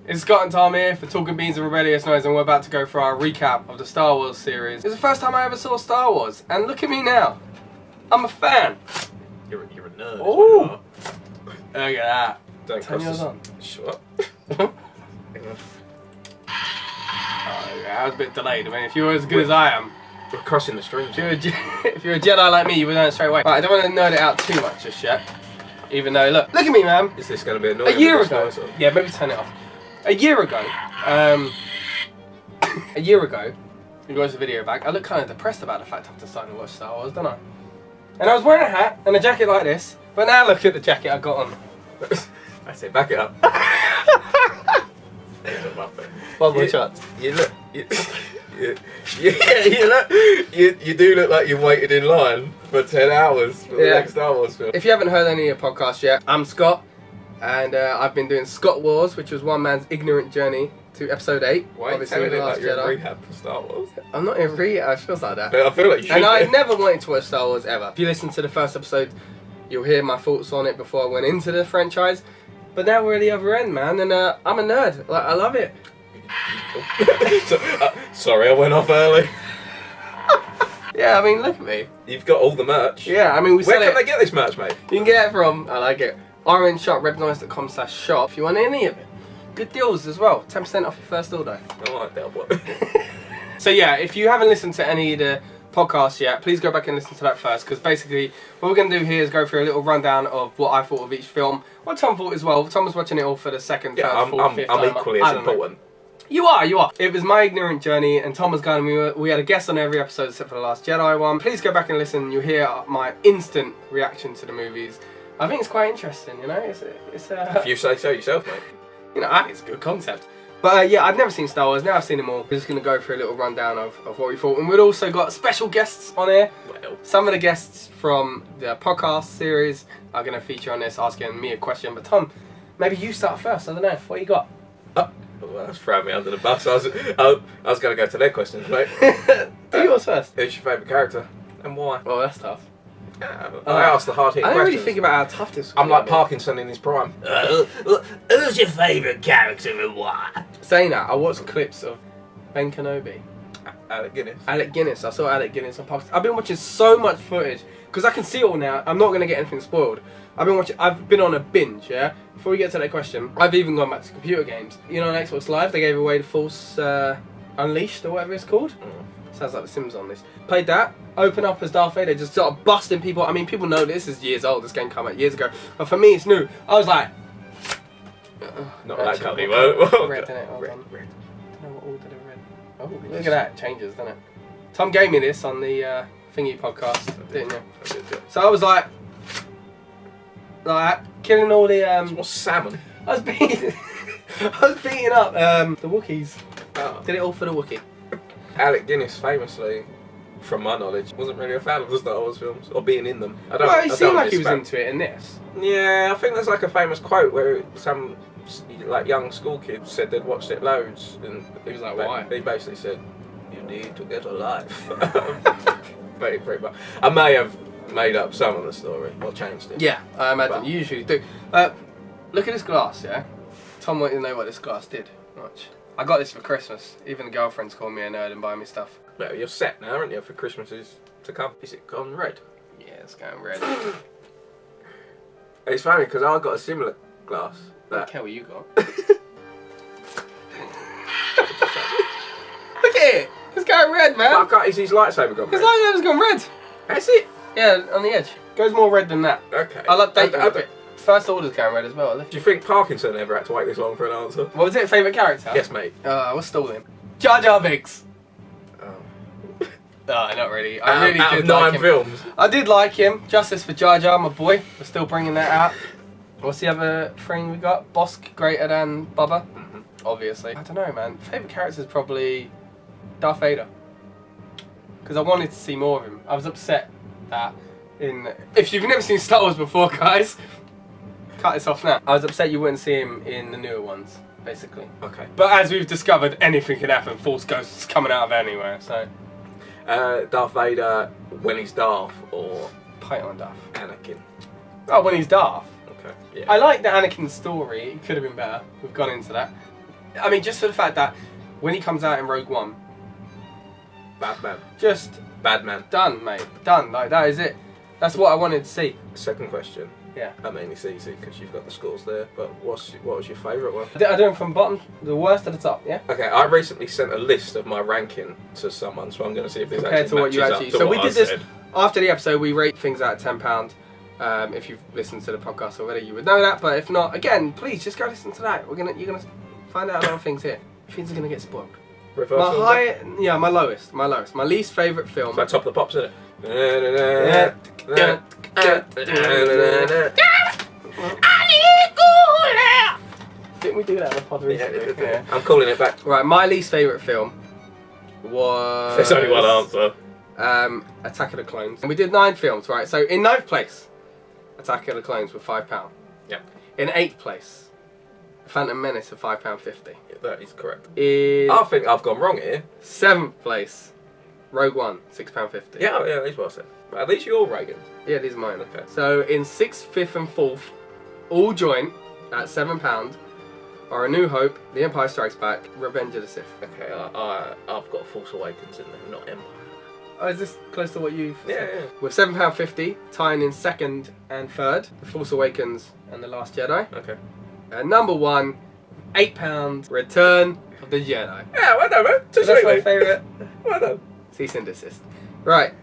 It's Scott and Tom here for Talking Beans and Rebellious Noise, and we're about to go for our recap of the Star Wars series. It's the first time I ever saw Star Wars, and look at me now. I'm a fan. You're a nerd. Oh, look at that. Don't Turn cross yours this. on. Shut Oh, yeah, I was a bit delayed. I mean, if you were as good as I am, We're crossing the streams. if you're a Jedi like me, you would know it straight away. Right, I don't want to nerd it out too much just yet. Even though, look at me, man. Is this going to be annoying? A year ago. Yeah, maybe turn it off. A year ago, we watched the video back. I looked kind of depressed about the fact I've decided to watch Star Wars, don't I? And I was wearing a hat and a jacket like this, but now look at the jacket I got on. I say, back it up. One more chance. You look. You do look like you waited in line for 10 hours for the next Star Wars film. If you haven't heard any of the podcasts yet, I'm Scott, and I've been doing Scott Wars, which was one man's ignorant journey to episode 8. Why are you telling it like you're in rehab for Star Wars? I'm not in rehab, it feels like that. But I feel like you should. And I never wanted to watch Star Wars ever. If you listen to the first episode, you'll hear my thoughts on it before I went into the franchise. But now we're at the other end, man, and I'm a nerd. Like, I love it. Sorry, I went off early. Yeah, I mean, look at me. You've got all the merch. Yeah, I mean, we sell it. Where can they get this merch, mate? You can get it from, I like it, orangeShopRedNoise.com/shop if you want any of it. Good deals as well, 10% off your first order. I like that one. So yeah, if you haven't listened to any of the podcasts yet, please go back and listen to that first, because basically what we're going to do here is go through a little rundown of what I thought of each film, what Tom thought as well. Tom was watching it all for the second, third, fourth, fifth time. I'm equally as important. You are. It was my ignorant journey, and Tom was going, we had a guest on every episode except for the Last Jedi one. Please go back and listen, you'll hear my instant reaction to the movies. I think it's quite interesting, you know? It's If you say so yourself, mate. You know, I think it's a good concept. But yeah, I've never seen Star Wars, now I've seen them all. We're just going to go through a little rundown of what we thought. And we've also got special guests on here. Well. Some of the guests from the podcast series are going to feature on this, asking me a question. But Tom, maybe you start first, I don't know. What you got? Well, that's throwing me under the bus. I was going to go to their questions, mate. Do yours first. Who's your favourite character and why? Well, that's tough. I asked the hard-hitting questions. I don't really think about how tough this was. I'm like Parkinson in his prime. Who's your favourite character and why? Saying that, I watched clips of Ben Kenobi. Alec Guinness. Alec Guinness. I saw Alec Guinness on Parkinson. I've been watching so much footage because I can see it all now. I'm not going to get anything spoiled. I've been on a binge, yeah? Before we get to that question, I've even gone back to computer games. You know, on Xbox Live, they gave away the Force Unleashed or whatever it's called. Sounds like The Sims on this. Played that, open up as Darth Vader, just started busting people. I mean, people know this is years old, this game came out years ago. But for me, it's new. I was like... Not that company, red, well, didn't it? Hold on. I don't know what order they're red. Oh, look at that, it changes, doesn't it? Tom gave me this on the Thingy podcast, didn't you? I did, yeah. So I was like killing all the What's salmon? I was beating up the Wookiees. Oh. Did it all for the Wookiee. Alec Guinness, famously, from my knowledge, wasn't really a fan of the Star Wars films or being in them. Well, it seemed like he was into it in this. Yeah, I think there's like a famous quote where some like young school kids said they'd watched it loads, and he was like, "Why?" He basically said, "You need to get a life." very much. I may have made up some of the story or changed it. Yeah, I imagine you usually do. Look at this glass, yeah? Tom wanted to know what this glass did. Much. I got this for Christmas. Even the girlfriends call me a nerd and buy me stuff. Well, you're set now, aren't you, for Christmases to come? Is it gone red? Yeah, it's going red. It's funny because I got a similar glass. I don't care what you got. Look at it! It's going red, man! Is his lightsaber gone red? His lightsaber's gone red! That's it? Yeah, on the edge. Goes more red than that. Okay. I'll update you a bit. First order's going red as well. Do you think Parkinson ever had to wait this long for an answer? What was it? Favourite character? Yes, mate. What's stalling? Jar Jar Binks. Oh. No, not really. I really out did of 9 like him. films. I did like him. Justice for Jar Jar, my boy. We're still bringing that out. What's the other thing we got? Bosk greater than Bubba? Obviously. I don't know, man. Favourite character is probably Darth Vader. Because I wanted to see more of him. I was upset that if you've never seen Star Wars before, guys, cut this off now. I was upset you wouldn't see him in the newer ones, basically. Okay. But as we've discovered, anything can happen. Force ghosts coming out of anywhere, so... Darth Vader when he's Darth, or... Python Darth. Anakin. Oh, when he's Darth. Okay, yeah. I like the Anakin story. It could have been better. We've gone into that. I mean, just for the fact that when he comes out in Rogue One, Bad man. just Bad man. done, mate. Done. Like, that is it. That's what I wanted to see. Second question. Yeah. I mean, it's easy because you've got the scores there. But what was your favourite one? I do them from bottom, the worst to the top, yeah? Okay, I recently sent a list of my ranking to someone, so I'm going to see if this Compared actually to what you matches actually... up to So what we did I this said. after the episode. We rate things out of £10. If you've listened to the podcast already, you would know that. But if not, again, please just go listen to that. You're gonna find out a lot of things here. Things are gonna get spoiled. Reverse My order. high, yeah, my lowest. My least favourite film. It's like Top of the Pops, isn't it? Didn't we do that in the pod recently? Yeah. I'm calling it back. Right, my least favourite film was... There's only one answer. Attack of the Clones. And we did 9 films, right? So in 9th place, Attack of the Clones with £5. Yeah. In 8th place, Phantom Menace for £5.50. That is correct. In I think I've gone wrong here. 7th place, Rogue One, £6.50. Yeah, that's what I said. But at least you're Reagan. Yeah, these are mine. Okay. So in 6th, 5th and 4th, all joint at £7, are A New Hope, The Empire Strikes Back, Revenge of the Sith. Okay, I've got Force Awakens in there, not Empire. Oh, is this close to what you've Yeah, said? yeah. With £7.50, tying in 2nd and 3rd, The Force Awakens and The Last Jedi. Okay. And number 1, £8, Return of the Jedi. Yeah, well done, man. Too So that's sweet, my mate. favourite. Well done. Cease and desist. Right,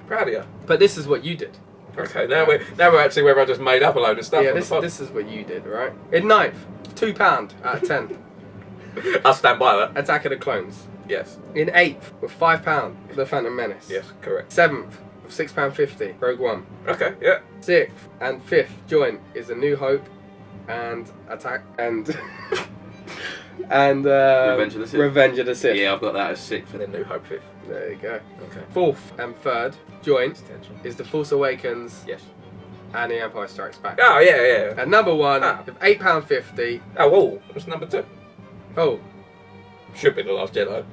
Proud of you. but this is what you did. Okay, now we're actually where I just made up a load of stuff. Yeah, on the pod. this is what you did, right? In 9th, £2 out of 10. I'll stand by that. Attack of the Clones. Yes. In 8th, with £5, The Phantom Menace. Yes, correct. 7th, with £6.50, Rogue One. Okay, yeah. 6th and 5th joint is A New Hope and Attack and and Revenge of the Sith. Revenge of the Sith. Yeah, I've got that as 6th. For the New Hope 5th. There you go. Okay. 4th and 3rd joint Attention. is The Force Awakens Yes. and The Empire Strikes Back. Oh, yeah, yeah. And number 1 Ah. with £8.50. Oh, whoa. What's number 2? Oh. Should be The Last Jedi.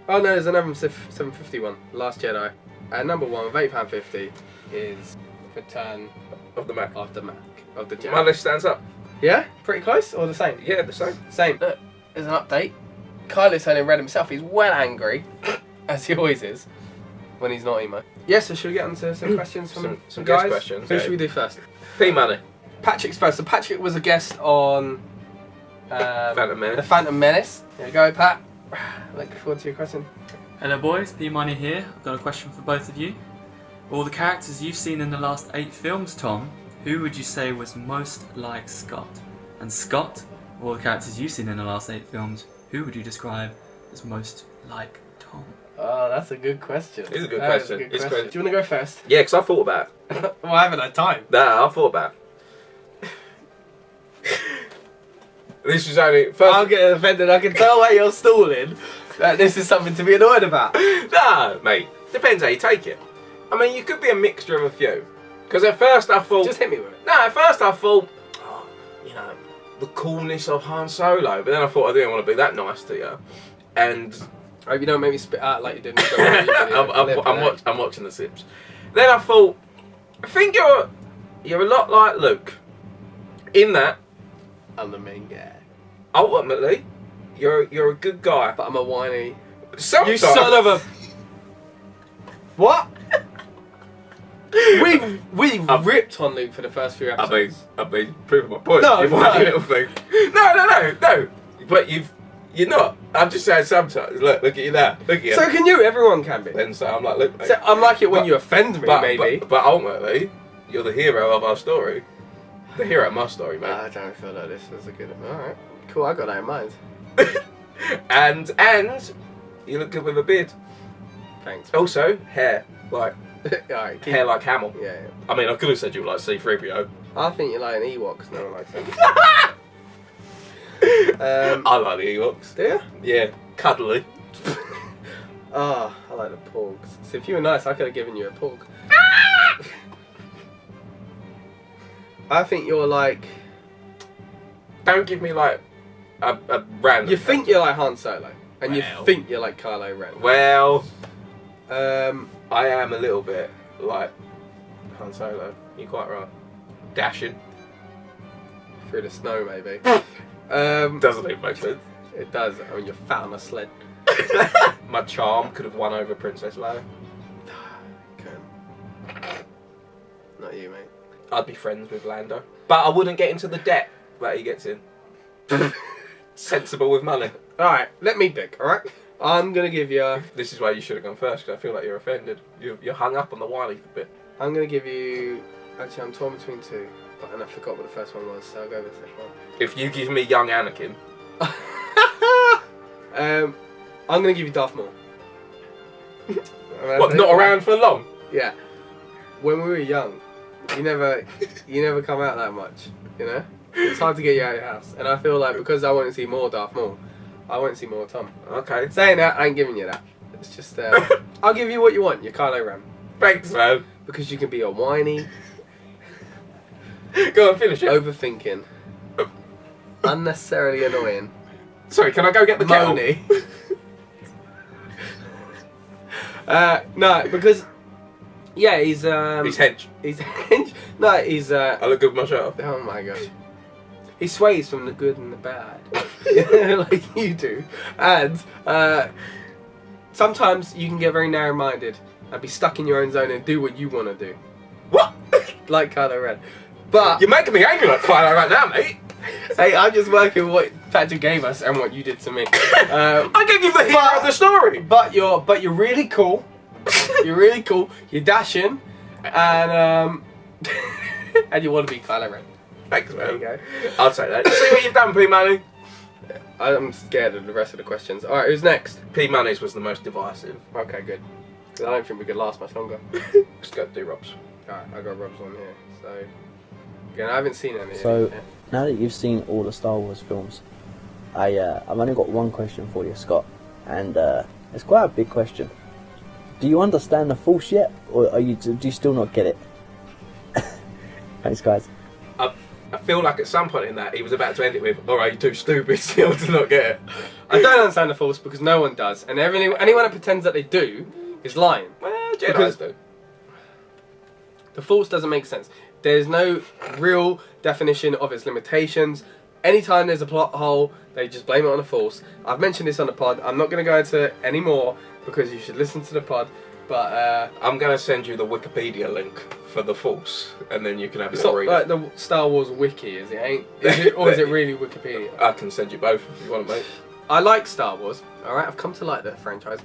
Oh no, there's another £7.50 Last Jedi. And number 1 with £8.50 is Return Of the Mac. of the Mac of the Jedi. My list stands up. Yeah? Pretty close or the same? Yeah, the same. Same. Look, there's an update. Kylo's only read himself. He's well angry, as he always is, when he's not emo. Yeah, so should we get on to some questions from Some guys? guest questions, Who yeah. should we do first? P-Money. Patrick's first. So Patrick was a guest on Phantom Menace. The Phantom Menace. There you go, Pat. Looking forward to your question. Hello boys, P-Money here. I've got a question for both of you. All the characters you've seen in the last 8 films, Tom, who would you say was most like Scott? And Scott, all the characters you've seen in the last 8 films, who would you describe as most like Tom? Oh, that's a good question. It's a good That is question. good It's question. good. Do you want to go first? Yeah, because I thought about it. Well, I haven't had time. Nah, I thought about it. This was only... First... I'll get offended. I can tell why you're stalling. That this is something to be annoyed about. Nah, mate. Depends how you take it. I mean, you could be a mixture of a few. Because at first I thought... Just hit me with it. No, at first I thought, oh, you know, the coolness of Han Solo. But then I thought I didn't want to be that nice to you. And I hope you don't make me spit out like you did in the I'm watching the Sips. Then I thought, I think you're a lot like Luke. In that, I'm the main guy. ultimately, you're a good guy. But I'm a whiny... Sometimes, You son of a... What? we ripped on Luke for the first few episodes. I've been proving my point. No, you no. whiny little thing. No. But you're not. I'm just saying sometimes. Look at you now. Look at you. So can you? Everyone can be. Then so I'm like, look, mate. So I'm like it when But- you offend me, maybe. But ultimately, you're the hero of our story. The hero of my story, mate. I don't feel like this is a good... Alright. Cool, I got that in mind. And you look good with a beard. Thanks. Also, hair like Alright, keep... hair like Hamill. Yeah. I mean, I could have said you were like C-3PO. I think you're like an Ewok, 'cause no one likes them. I like the Ewoks. Do you? Yeah, cuddly. Ah, I like the porgs. So if you were nice, I could have given you a porg. I think you're like... Don't give me like a random. You think you're like Han Solo. And you Well. think you're like Kylo Ren. Well, I I am a little bit like Han Solo. You're quite right. Dashing. through the snow, maybe. Doesn't even make sense. It does. I mean, you're fat on a sled. My charm could have won over Princess Leia. Not you, mate. I'd be friends with Lando. But I wouldn't get into the debt that he gets in. Sensible with money. Alright, let me pick, alright? I'm going to give you... This is why you should have gone first, because I feel like you're offended. You're hung up on the Wiley bit. I'm going to give you... Actually, I'm torn between two. And I forgot what the first one was, so I'll go with the second one. If you give me young Anakin... I'm going to give you Darth Maul. What, not around for long? Yeah. When we were young, you never come out that much, you know? It's hard to get you out of your house. And I feel like because I want to see more Darth Maul, I want to see more Tom. Okay. Saying that, I ain't giving you that. It's just, I'll give you what you want, your Kylo Ren. Thanks, man. Because you can be a whiny, go on, finish it. overthinking, unnecessarily annoying, Sorry, can I go get the kettle? moany. No, because yeah, he's hench. He's hench. No, he's I look good with my shirt off. oh my gosh. He sways from the good and the bad, like you do, and sometimes you can get very narrow-minded and be stuck in your own zone and do what you want to do, What? like Kylo Ren. But You're making me angry like fire right now, mate. hey, I'm just working with what Patrick gave us and what you did to me. I gave you the hero of the story. But you're really cool. You're really cool. You're dashing, and and you want to be Kylo Ren. Thanks, There you man. go. I'll take that. See what you've done, P Money. I'm scared of the rest of the questions. All right, who's next? P Money's was the most divisive. Okay, good. 'Cause I don't think we could last much longer. Let's go do Rob's. All right, I got Rob's on here. So again, I haven't seen any. So yet. now that you've seen all the Star Wars films, I've only got one question for you, Scott, and it's quite a big question. Do you understand the Force yet, or do you still not get it? Thanks, guys. I feel like at some point in that he was about to end it with, "Alright, you're too stupid still to not get it." I don't understand the Force because no one does, and anyone that pretends that they do is lying. Well, Because- Jedi's do. The Force doesn't make sense. There's no real definition of its limitations. Anytime there's a plot hole, they just blame it on the Force. I've mentioned this on the pod. I'm not going to go into it anymore because you should listen to the pod. But I'm going to send you the Wikipedia link for the Force, and then you can have a it's little not read. like the Star Wars wiki, is it? Or is it really Wikipedia? I can send you both if you want, mate. I like Star Wars. All right, I've come to like that franchise,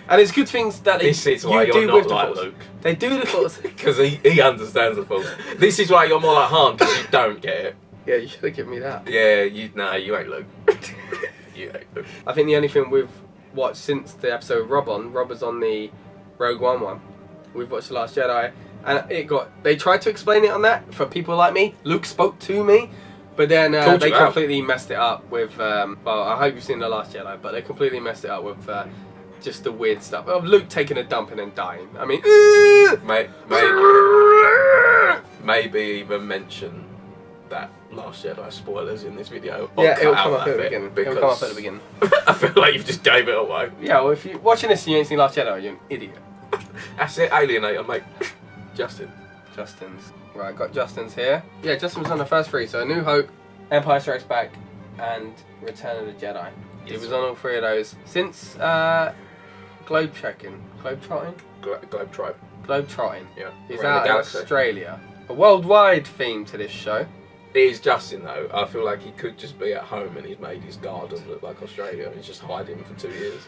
and it's good things that This is why you you're do not with the like Force. Luke. They do the Force. Because he understands the Force. This is why you're more like Han, because you don't get it. Yeah, you should have given me that. Yeah, you ain't Luke. You ain't Luke. I think the only thing we've watched since the episode Rob was on the Rogue One. We've watched The Last Jedi, and they tried to explain it on that for people like me. Luke spoke to me, but then Called they you out. completely messed it up with, well, I hope you've seen The Last Jedi, but they completely messed it up with just the weird stuff of Luke taking a dump and then dying. I mean, maybe even mention that Last Jedi spoilers in this video. yeah, Or it'll cut come out up that at the bit, beginning. because It'll come up at the beginning. I feel like you've just gave it away. Yeah, well, if you're watching this and you ain't seen Last Jedi, you're an idiot. That's it, Alienator, mate. Justin. Justin's. Right, got Justin's here. Yeah, Justin was on the first three, so A New Hope, Empire Strikes Back, and Return of the Jedi. He Yes. was on all three of those since Globetrotting. Globetrotting. Yeah. He's Around out the in galaxy. Australia. A worldwide theme to this show. It is Justin though. I feel like he could just be at home and he's made his garden look like Australia and he's just hiding for 2 years.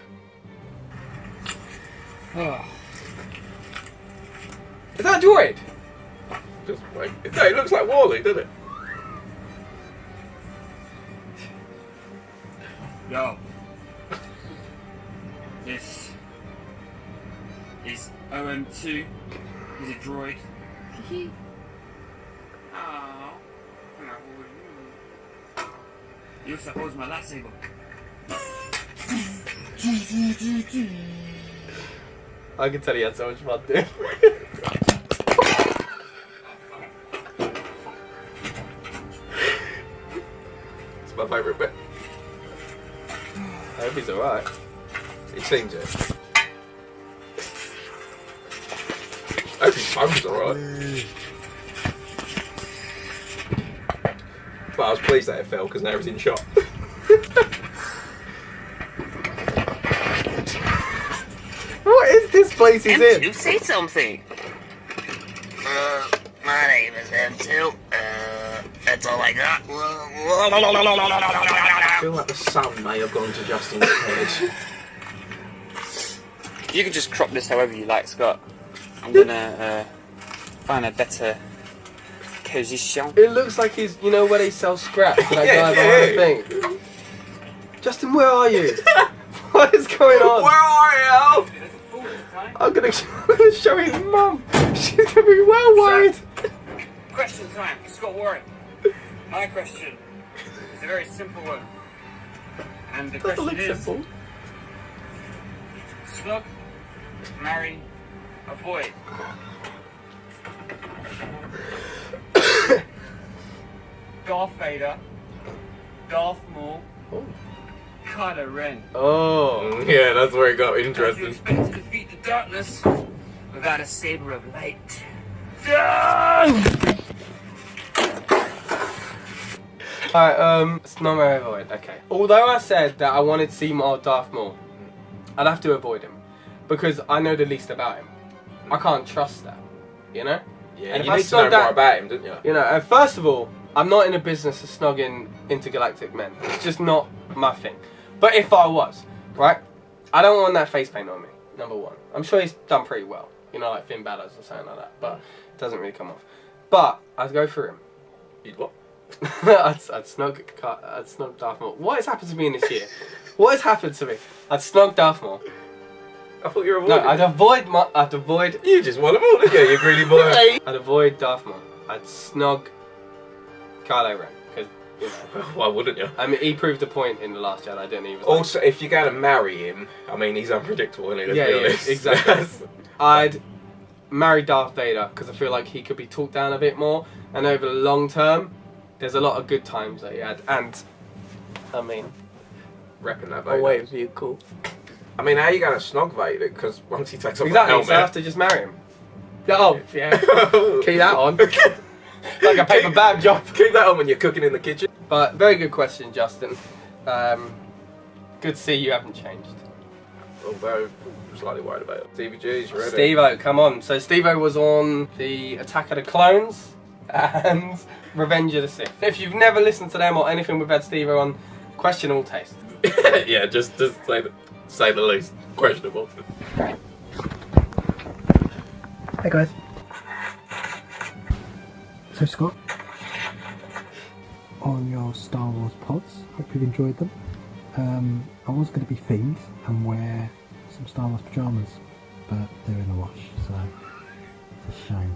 Is that a droid? Just wait. No, it looks like Wall-E, doesn't it? Yo. This is OM2. He's a droid. Oh. He also holds my lightsaber. I can tell you had so much fun doing. It's my favourite bit. I hope he's alright. It seems it. I hope his phone's alright. But I was pleased that it fell because now it's in shot. this place he's in. M2, say something. My name is M2. That's all I got. I feel like the sun may have gone to Justin's head. You can just crop this however you like, Scott. I'm gonna find a better position. It looks like he's, you know, where they sell scraps. That Yeah, guy behind yeah. the thing. Justin, where are you? What is going on? Where are you? I'm gonna show his mum. She's gonna be well worried. Question time for Scott Warren. My question is a very simple one. And the Doesn't question look is, simple. snog, marry, avoid. Darth Vader, Darth Maul, Oh. Kylo Ren. Oh. Yeah, that's where it got How do you interesting. expect to defeat the darkness without a saber of light? Alright, it's not very avoid. Okay. Although I said that I wanted to see more Darth Maul, I'd have to avoid him because I know the least about him. I can't trust that, you know. Yeah, And if you I need to saw know that- more about him, didn't you? You know, and first of all, I'm not in the business of snogging intergalactic men. It's just not my thing. But if I was, right, I don't want that face paint on me. Number one, I'm sure he's done pretty well. You know, like Finn Balor's or something like that, but it doesn't really come off. But I'd go for him. You'd what? I'd snog Darth Maul. What has happened to me in this year? What has happened to me? I'd snog Darth Maul. I thought you were No, avoiding. I'd avoid. You just want them all, didn't you? You greedy boy. I'd avoid Darth Maul. I'd snog Kylo Ren because you know. Why wouldn't you? I mean, he proved a point in The Last Jedi, didn't he? He was Also, if you're going to marry him, I mean, he's unpredictable, isn't he? Let's be honest. exactly. I'd marry Darth Vader because I feel like he could be talked down a bit more, and over the long term, there's a lot of good times that he had. And I mean, Repping that, I'll Vader. wait for you, cool. I mean, how are you going to snog Vader? Because once he takes off Exactly. the So I have helmet... to just marry him. Oh yeah, keep that on. Like a paper bag job. Keep that on when you're cooking in the kitchen. But very good question, Justin. Good to see you haven't changed. Although, I'm slightly worried about it. Stevie G's, you ready? Steve-O, come on. So Steve-O was on the Attack of the Clones and Revenge of the Sith. If you've never listened to them or anything we've had Steve-O on, questionable taste. Yeah, just say the least. Questionable. Hey guys. So Scott, on your Star Wars pods, hope you've enjoyed them. I was going to be themed and wear some Star Wars pyjamas, but they're in the wash, so it's a shame.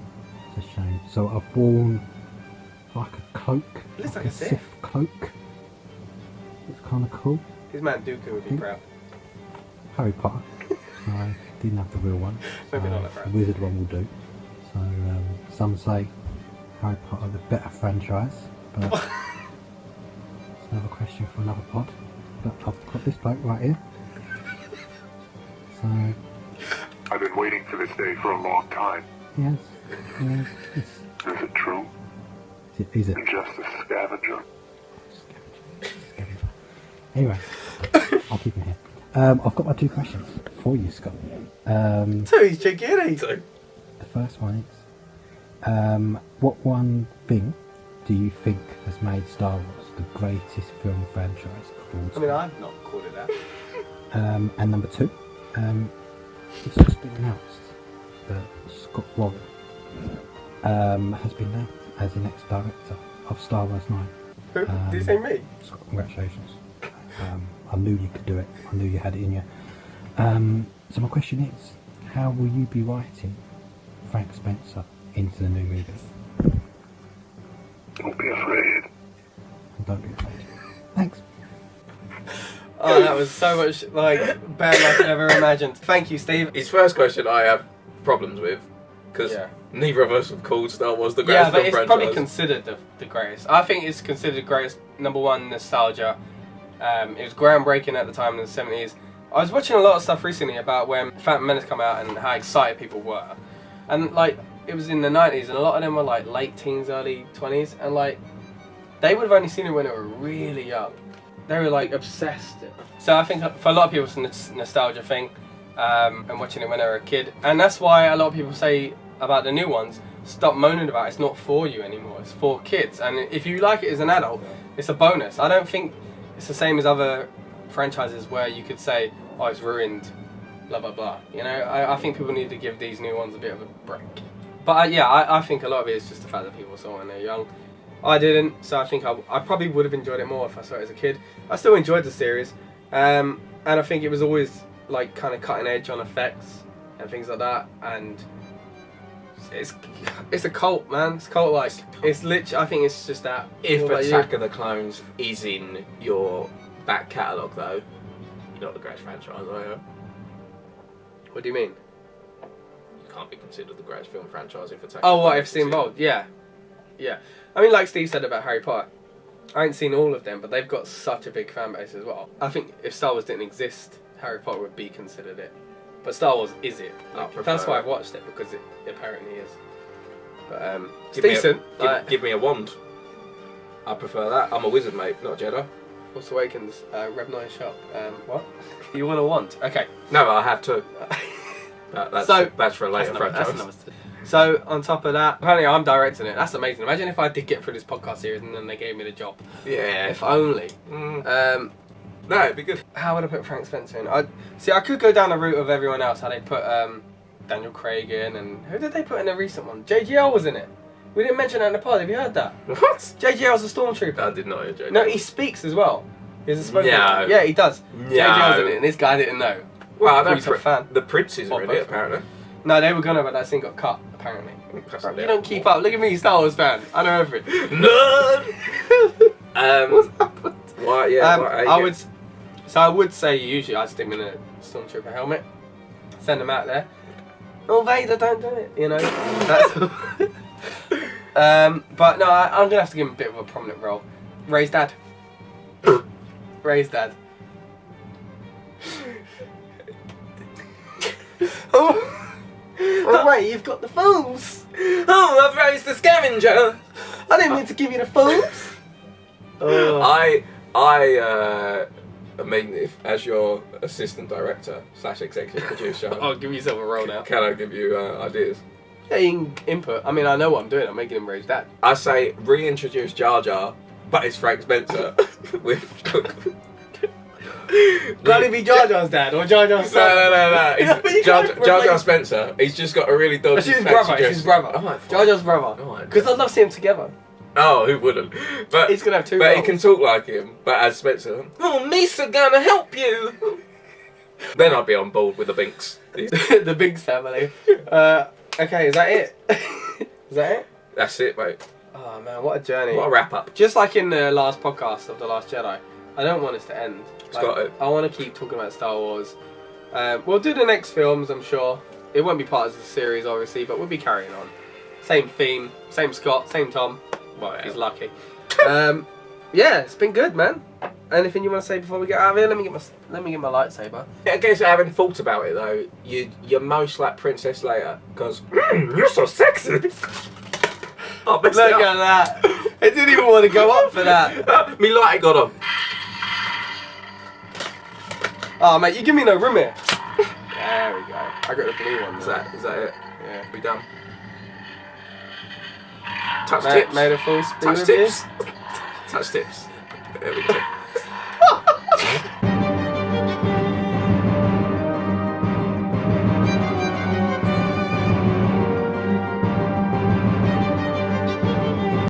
It's a shame. So I've worn like a cloak, It looks like a Sith. cloak. It's kind of cool. His man Dooku would be proud. Harry Potter. So I didn't have the real one. Maybe so not that the proud. Wizard one will do. So some say Harry Potter the better franchise, but it's another question for another pod. But I've got this bloke right here. So I've been waiting for this day for a long time. yes, Is it true? is it? You're just a scavenger? Anyway, I'll keep it here. I've got my two questions for you, Scott. So he's chicken. So, The first one is, what one thing do you think has made Star Wars the greatest film franchise of all I time? mean, I've not called it that. And number two, it's just been announced that Scott Warren has been named as the next director of Star Wars 9. Who? Did you say me? So congratulations. I knew you could do it. I knew you had it in you. So my question is, how will you be writing Frank Spencer into the new movie? Don't be afraid. And don't be afraid. Thanks. Oh, that was so much like better than I could ever imagined. Thank you, Steve. his first question I have problems with, because Yeah. neither of us have called Star Wars the Yeah, greatest but film it's franchise. probably considered the greatest. I think it's considered the greatest. Number one, nostalgia. It was groundbreaking at the time in the 70s. I was watching a lot of stuff recently about when Phantom Menace came out and how excited people were. And like, it was in the 90s and a lot of them were like late teens, early 20s. And like, they would have only seen it when they were really young. They were like obsessed. So I think for a lot of people it's a nostalgia thing. and watching it when they were a kid. And that's why a lot of people say about the new ones, stop moaning about it. It's not for you anymore. It's for kids. And if you like it as an adult, it's a bonus. I don't think it's the same as other franchises where you could say, oh, it's ruined, blah, blah, blah. You know, I think people need to give these new ones a bit of a break. But yeah, I think a lot of it is just the fact that people saw it when they're young. I didn't, so I think I probably would have enjoyed it more if I saw it as a kid. I still enjoyed the series, and I think it was always like kind of cutting edge on effects and things like that. And it's a cult, man. It's cult-like. It's literally. I think it's just that. If Attack of the Clones is in your back catalogue, though, you're not the greatest franchise, are you? What do you mean? You can't be considered the greatest film franchise if Attack. Oh, what if it's involved? Yeah, yeah. I mean, like Steve said about Harry Potter, I ain't seen all of them, but they've got such a big fan base as well. I think if Star Wars didn't exist, Harry Potter would be considered it. But Star Wars is it. Like, that's why I've watched it, because it apparently is. But it's decent. Give me a wand. I prefer that. I'm a wizard, mate, not a Jedi. Force Awakens, Rev 9 shop. What? You want a wand? Okay. No, I have to. That's for a later franchise. So, on top of that, apparently I'm directing it. That's amazing. Imagine if I did get through this podcast series and then they gave me the job. Yeah. If only. No, it'd be good. How would I put Frank Spencer in? I could go down the route of everyone else. How they put Daniel Craig in, and who did they put in the recent one? JGL was in it. We didn't mention that in the pod. Have you heard that? What? JGL's a stormtrooper. I did not hear JGL. No, he speaks as well. He's a spoken. No. Yeah, he does. No. JGL's in it, and this guy didn't know. Well, I know He's a fan. the princes are in it, apparently. No, they were gonna, but that scene got cut, apparently. You You don't keep up. Look at me, Star Wars fan. I know everything. Nerd! What's happened? Why, yeah, I would say usually I'd stick them in a stormtrooper helmet, send them out there. Oh, Vader, don't do it. You know. That's but no, I'm gonna have to give him a bit of a prominent role. Ray's dad. Ray's dad. Oh, Ray, you've got the phones. Oh, I've raised the scavenger. I didn't mean to give you the phones. I mean, if as your assistant director / executive producer, I'll give yourself a role now. Can I give you ideas? Yeah, you can input. I mean, I know what I'm doing. I'm making him Ray's dad. I say reintroduce Jar Jar, but it's Frank Spencer with. Can't it be Jar Jar's dad or Jar Jar's son? No. He's Jar Jar Spencer. He's just got a really dodgy. It's his brother. It's his brother. Oh, Jar Jar's brother. Because I'd love to see them together. Oh, who wouldn't? But he's gonna have two. But roles. he can talk like him. But as Spencer, oh, Misa gonna help you. Then I'd be on board with the Binks. The Binks family. Okay, is that it? Is that it? That's it, mate. Oh man, what a journey! What a wrap up. Just like in the last podcast of The Last Jedi, I don't want this to end. I want to keep talking about Star Wars. We'll do the next films, I'm sure. It won't be part of the series, obviously, but we'll be carrying on. Same theme, same Scott, same Tom. Well, he's lucky. Yeah, it's been good, man. Anything you want to say before we get out of here? Let me get my lightsaber. I guess having thought about it though, you're most like Princess Leia because you're so sexy. Oh, look at that! I didn't even want to go up for that. Me light got on. Oh mate, you give me no room here. There we go. I got the blue one. Is that it? Yeah. We done. Touch tips. Made a full speed Touch tips. Touch tips. There we go.